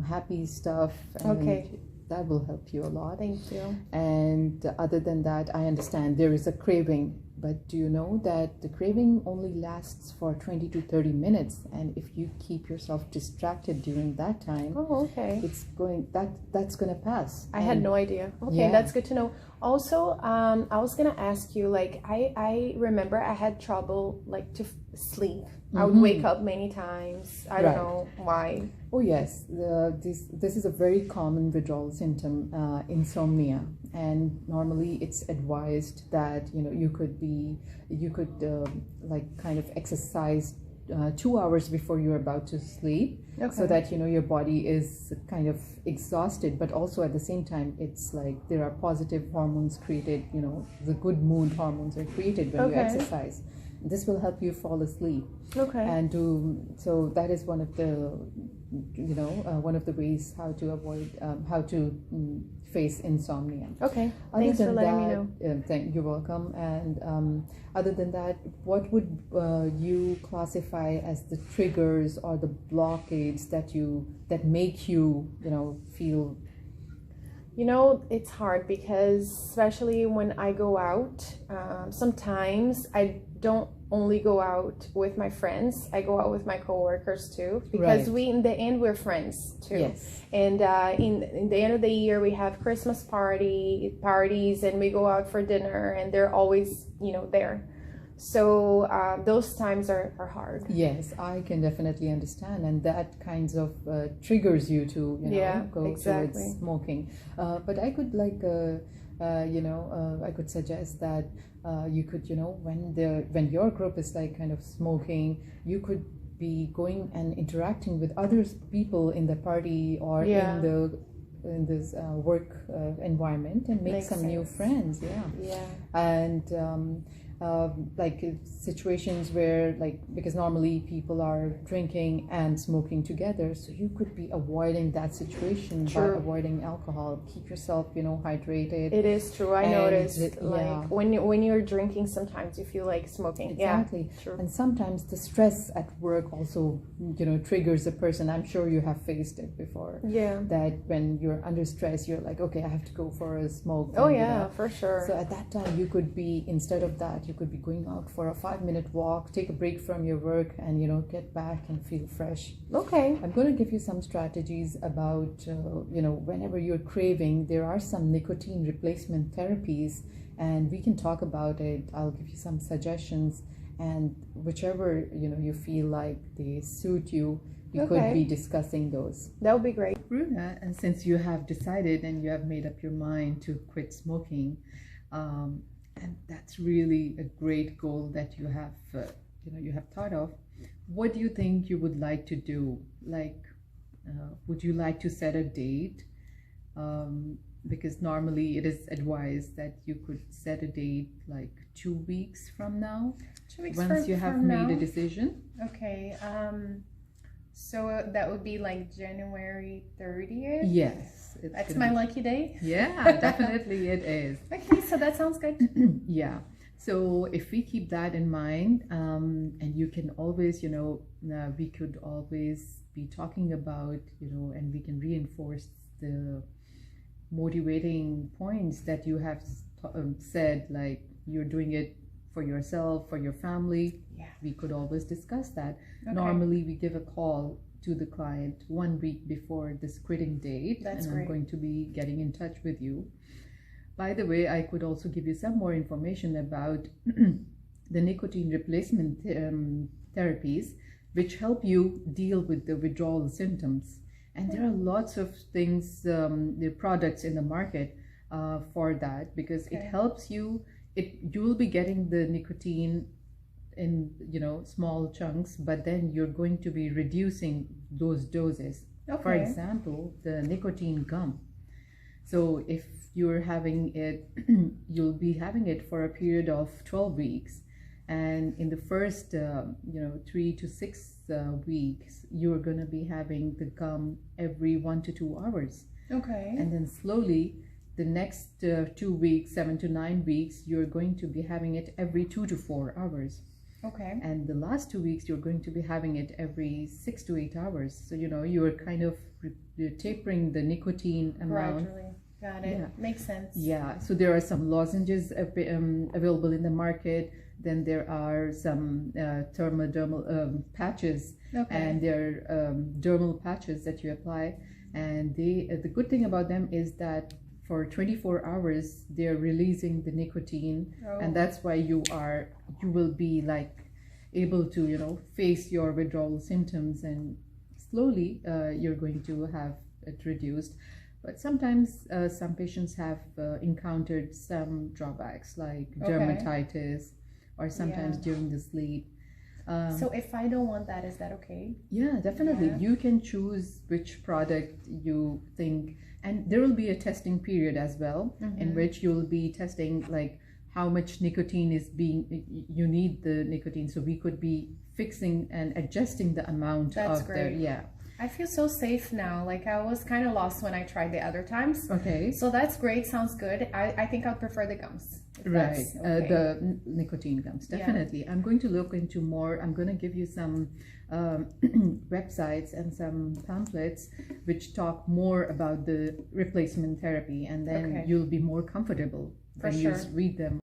happy stuff, and that will help you a lot. Thank you. And other than that, I understand there is a craving, but do you know that the craving only lasts for 20 to 30 minutes, and if you keep yourself distracted during that time, that's going to pass. I had no idea. Okay, that's good to know. Also, I was gonna ask you, like, I remember I had trouble like to sleep. I would wake up many times. I don't know why. Oh yes, this is a very common withdrawal symptom, insomnia, and normally it's advised that you could like kind of exercise 2 hours before you're about to sleep, so that your body is kind of exhausted, but also at the same time it's like there are positive hormones created. The good mood hormones are created when you exercise. This will help you fall asleep. And so that is one of the ways how to avoid face insomnia. Thanks for letting me know. You're welcome. And other than that, what would you classify as the triggers or the blockades that make you feel? It's hard because especially when I go out, sometimes I don't only go out with my friends. I go out with my coworkers too, because in the end we're friends too. And in the end of the year we have Christmas parties, and we go out for dinner, and they're always there. So those times are hard. Yes, I can definitely understand, and that kinds of triggers you to go towards smoking. But I could I could suggest that you could when your group is like kind of smoking, you could be going and interacting with other people in the party or in this work environment, and make some new friends. And like situations where, like, because normally people are drinking and smoking together, so you could be avoiding that situation by avoiding alcohol. Keep yourself hydrated. It is true. I noticed when you're drinking, sometimes you feel like smoking. Exactly. And sometimes the stress at work also triggers a person. I'm sure you have faced it before, that when you're under stress, you're like, okay, I have to go for a smoke. For sure. So at that time, you could be, instead of that, you could be going out for a 5-minute walk, take a break from your work, and get back and feel fresh. I'm going to give you some strategies about whenever you're craving. There are some nicotine replacement therapies, and we can talk about it. I'll give you some suggestions, and whichever you feel like they suit you, we could be discussing those. That would be great. Bruna, and since you have decided and you have made up your mind to quit smoking, and that's really a great goal that you have thought of. What do you think you would like to do? Like, would you like to set a date? Because normally it is advised that you could set a date like 2 weeks from now. 2 weeks once you have made a decision. So that would be like January 30th? Yes. That's my lucky day? Yeah, definitely it is. Okay, so that sounds good. Yeah. So if we keep that in mind, and you can always, we could always be talking about, and we can reinforce the motivating points that you have said, like you're doing it for yourself, for your family. We could always discuss that. Normally we give a call to the client 1 week before this quitting date. That's and great. I'm going to be getting in touch with you. By the way, I could also give you some more information about the nicotine replacement therapies, which help you deal with the withdrawal symptoms. And there are lots of things, the products in the market for that, because it helps you. You will be getting the nicotine in small chunks, but then you're going to be reducing those doses. For example, the nicotine gum. So if you're having it, you'll be having it for a period of 12 weeks, and in the first 3 to 6 weeks, you're going to be having the gum every 1 to 2 hours. And then slowly the next 2 weeks, 7 to 9 weeks, you're going to be having it every 2 to 4 hours. Okay. And the last 2 weeks, you're going to be having it every 6 to 8 hours. So, you're kind of you're tapering the nicotine amount. Gradually. Got it. Yeah. Makes sense. Yeah, so there are some lozenges available in the market. Then there are some dermal patches, Okay. and there are dermal patches that you apply. And the good thing about them is that for 24 hours they're releasing the nicotine, and that's why you will be like able to face your withdrawal symptoms, and slowly you're going to have it reduced. But sometimes some patients have encountered some drawbacks like dermatitis, or sometimes during the sleep. So if I don't want that, is that okay? Yeah, definitely. Yeah. You can choose which product you think, and there will be a testing period as well, in which you'll be testing like how much nicotine is you need the nicotine. So we could be fixing and adjusting the amount. That's of great. yeah. I feel so safe now. Like I was kind of lost when I tried the other times. Okay. So that's great. Sounds good. I think I'd prefer the gums. Right. Okay. The nicotine gums. Definitely. Yeah. I'm going to look into more. I'm going to give you some websites and some pamphlets which talk more about the replacement therapy, and then you'll be more comfortable when you read them.